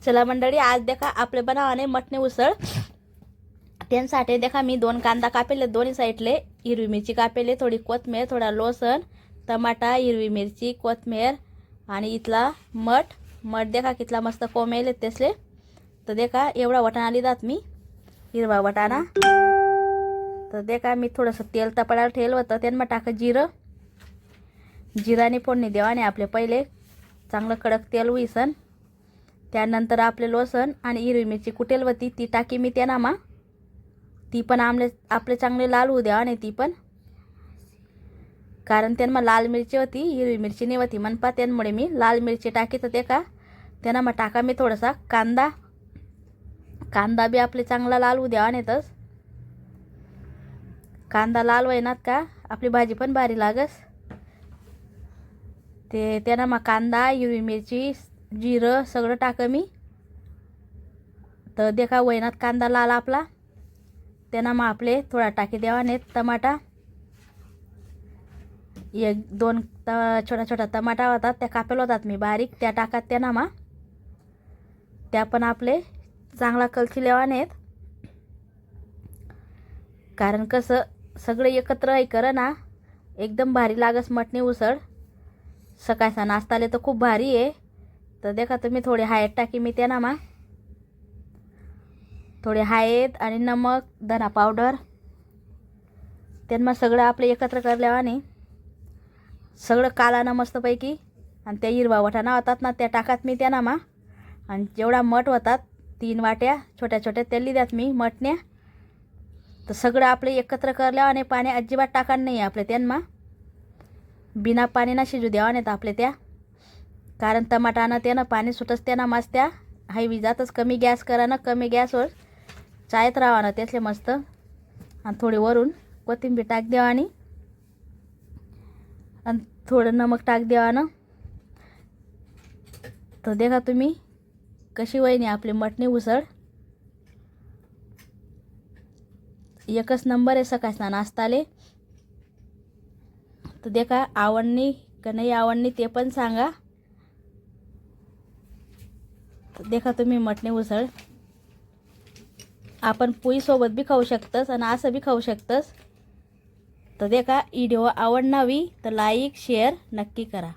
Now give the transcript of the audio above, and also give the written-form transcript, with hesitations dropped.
चला मंडळी, आज देखा आपले बनावाने मटणी उसळ. त्यांसाठी देखा मी 2 कांदा कापेले, दोन्ही साईडले हिरवी मिरची कापेले, थोडी कोथमीर, थोडा लसूण, टमाटा, हिरवी मिरची, कोथमीर आणि इथला मठ देखा कितला मस्त कोमेले तेसले. तर देखा एवढा वटाणा लिहितात मी, हिरवा वटाणा. तर देखा मी थोडंसं तेल तपडायला ठेवलं होतं, त्यांना टाका जिराने फोडणी देवाने आपले पहिले चांगलं कडक तेल होईसन. त्यानंतर आपले लसूण आणि हिरवी मिरची कुटेल होती ती टाकी मी त्यांना ती पण आपले चांगले लाल होऊ द्या. आणि ती पण कारण त्यांना लाल मिरची होती, हिरवी मिरची नाही होती म्हणपा, त्यामुळे मी लाल मिरची टाकी. तर ते का त्यांना मग टाका मी थोडासा कांदा बी आपले चांगला लाल होऊ द्या. आणि तस कांदा लाल होईनात का आपली भाजी पण भारी लागस. ते त्यांना मग कांदा, हिरवी मिरची, जिरं सगळं टाक मी. तर देखा वैनात कांदा लाल आपला, त्यांना मग आपले थोडा टाकी देवाने टमाटा, 1-2 छोटा छोटा टमाटा होतात त्या कापेल होतात मी बारीक, त्या टाकात त्यांना मग त्या पण आपले चांगला कलची लेवाने. कारण कसं सगळे एकत्र आहे कर ना, एकदम भारी लागस मटणी उसळ. सकाळचा नाश्ताले तर खूप भारी आहे. तर देखा तुम्ही थोडे हळद टाकी मी त्यांना मग थोडे हळद आणि नमक, धना पावडर, त्यांना सगळं आपले एकत्र करल्यावाने सगळं कालानं मस्तपैकी. आणि त्या हिरवा वटाणा होतात ना त्या टाकात मी त्यांना मग. आणि जेवढा मठ होतात 3 वाट्या छोट्या छोट्या त्या लिहिल्यात मी मटण्या. तर सगळं आपले एकत्र करल्यावाने पाणी अजिबात टाकान नाही आपले त्यांना, बिना पाणी ना शिजू द्यावा नाहीत आपले त्या. कारण टमाटानं त्यानं पाणी सुटस त्यांना मस्त त्या हाय विजातच. कमी गॅस करा ना, कमी गॅसवर चायत राहा ना त्यातले मस्त. आणि थोडी वरून कोथिंबीर टाक द्यावा आणि थोडं नमक टाक द्यावा ना. तर देखा तुम्ही कशी वहिनी आपली मटणी उसळ एकच नंबर आहे सकाळचा नाश्ताले. तर देखा आवडणी का नाही आवडणी ते पण सांगा. तर देखा तुम्ही मटणी उसळ आपण पोळी सोबत बी खाऊ शकतस आणि असं बी खाऊ शकतस. तर देखा व्हिडिओ आवडणावी तर लाईक शेअर नक्की करा.